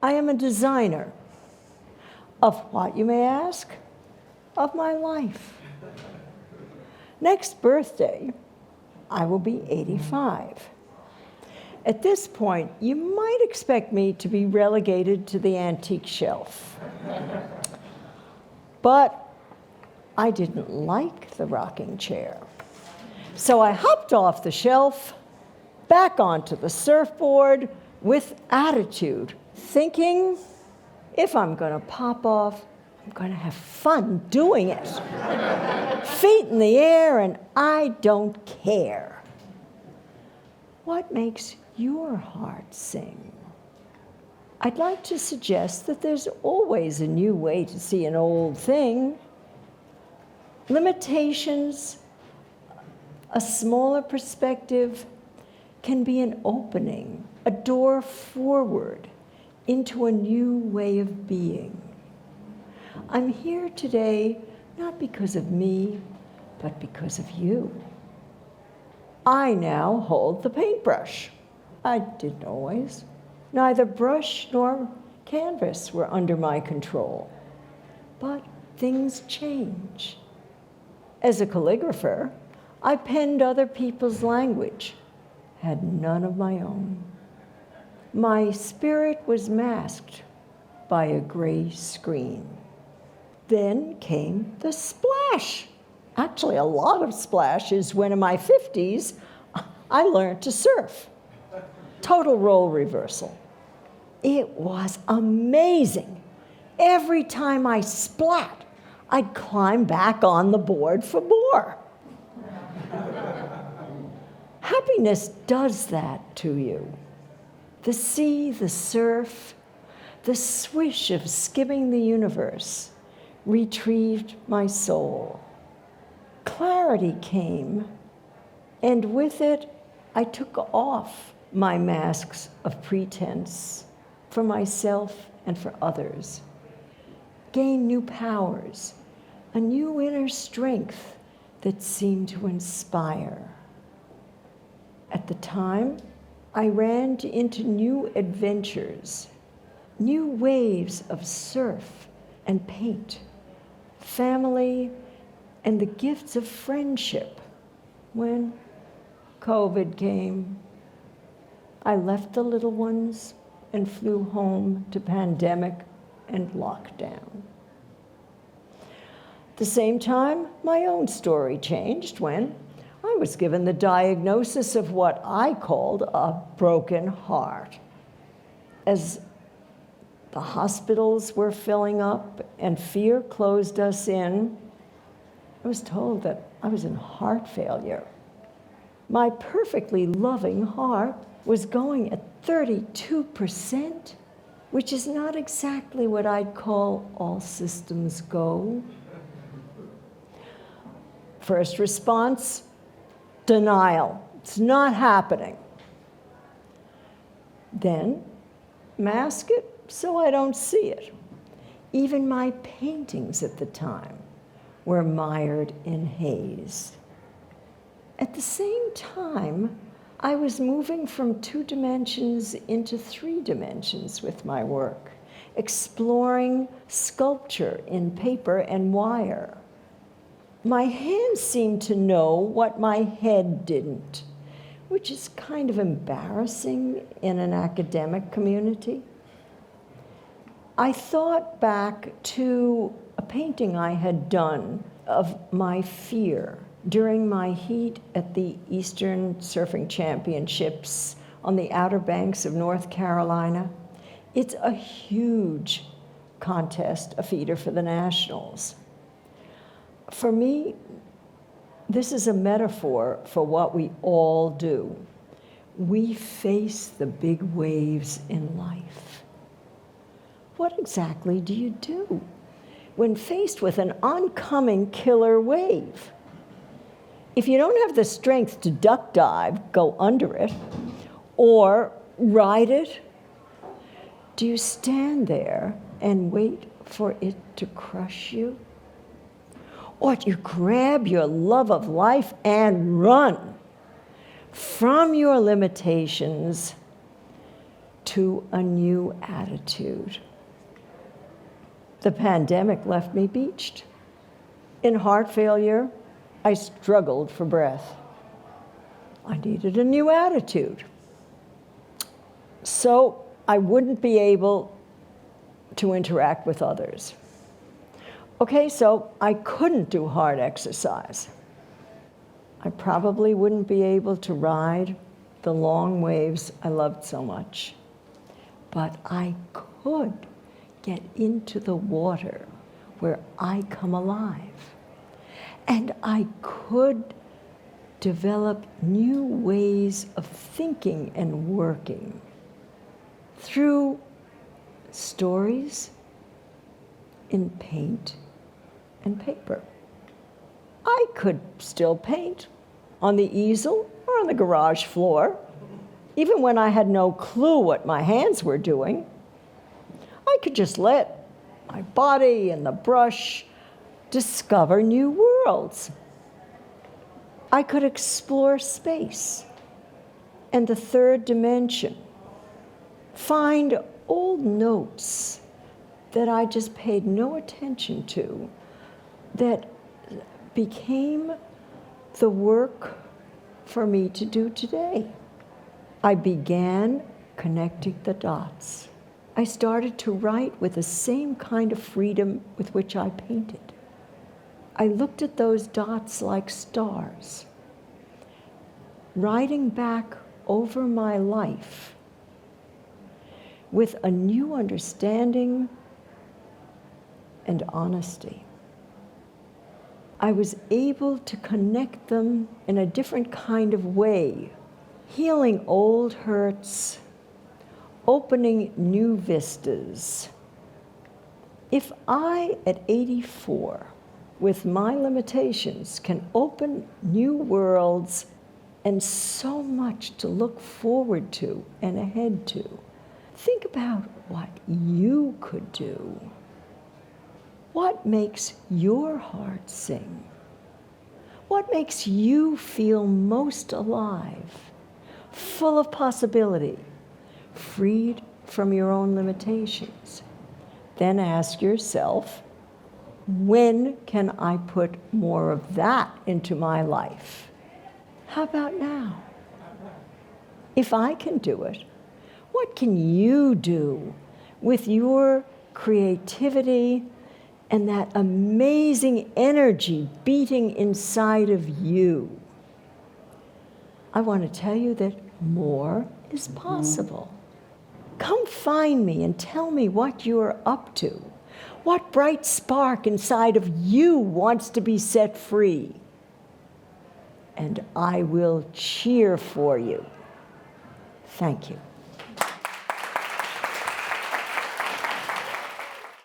I am a designer. Of what, you may ask? Of my life. Next birthday, I will be 85. At this point, you might expect me to be relegated to the antique shelf. But I didn't like the rocking chair. So I hopped off the shelf, back onto the surfboard with attitude, thinking, if I'm going to pop off, I'm going to have fun doing it. Feet in the air, and I don't care. What makes your heart sing? I'd like to suggest that there's always a new way to see an old thing. Limitations, a smaller perspective, can be an opening, a door forward into a new way of being. I'm here today not because of me, but because of you. I now hold the paintbrush. I didn't always. Neither brush nor canvas were under my control. But things change. As a calligrapher, I penned other people's language, had none of my own. My spirit was masked by a gray screen. Then came the splash. Actually, a lot of splashes when in my 50s, I learned to surf. Total role reversal. It was amazing. Every time I splat, I'd climb back on the board for more. Happiness does that to you. The sea, the surf, the swish of skimming the universe retrieved my soul. Clarity came, and with it, I took off my masks of pretense for myself and for others. Gained new powers, a new inner strength that seemed to inspire. At the time, I ran into new adventures, new waves of surf and paint, family, and the gifts of friendship. When COVID came, I left the little ones and flew home to pandemic and lockdown. At the same time, my own story changed when I was given the diagnosis of what I called a broken heart. As the hospitals were filling up and fear closed us in, I was told that I was in heart failure. My perfectly loving heart was going at 32%, which is not exactly what I'd call all systems go. First response, denial. It's not happening. Then, mask it so I don't see it. Even my paintings at the time were mired in haze. At the same time, I was moving from 2 dimensions into 3 dimensions with my work, exploring sculpture in paper and wire. My hands seemed to know what my head didn't, which is kind of embarrassing in an academic community. I thought back to a painting I had done of my fear during my heat at the Eastern Surfing Championships on the Outer Banks of North Carolina. It's a huge contest, a feeder for the nationals. For me, this is a metaphor for what we all do. We face the big waves in life. What exactly do you do when faced with an oncoming killer wave? If you don't have the strength to duck dive, go under it, or ride it, do you stand there and wait for it to crush you? Or do you grab your love of life and run from your limitations to a new attitude. The pandemic left me beached. In heart failure, I struggled for breath. I needed a new attitude. So I wouldn't be able to interact with others. Okay, so I couldn't do hard exercise. I probably wouldn't be able to ride the long waves I loved so much. But I could get into the water where I come alive. And I could develop new ways of thinking and working through stories in paint and paper. I could still paint on the easel or on the garage floor, even when I had no clue what my hands were doing. I could just let my body and the brush discover new worlds. I could explore space and the third dimension, find old notes that I just paid no attention to that became the work for me to do today. I began connecting the dots. I started to write with the same kind of freedom with which I painted. I looked at those dots like stars, writing back over my life with a new understanding and honesty. I was able to connect them in a different kind of way, healing old hurts, opening new vistas. If I, at 84, with my limitations, can open new worlds and so much to look forward to and ahead to, think about what you could do. What makes your heart sing? What makes you feel most alive, full of possibility, freed from your own limitations? Then ask yourself, when can I put more of that into my life? How about now? If I can do it, what can you do with your creativity and that amazing energy beating inside of you? I want to tell you that more is possible. Come find me and tell me what you're up to. What bright spark inside of you wants to be set free? And I will cheer for you. Thank you.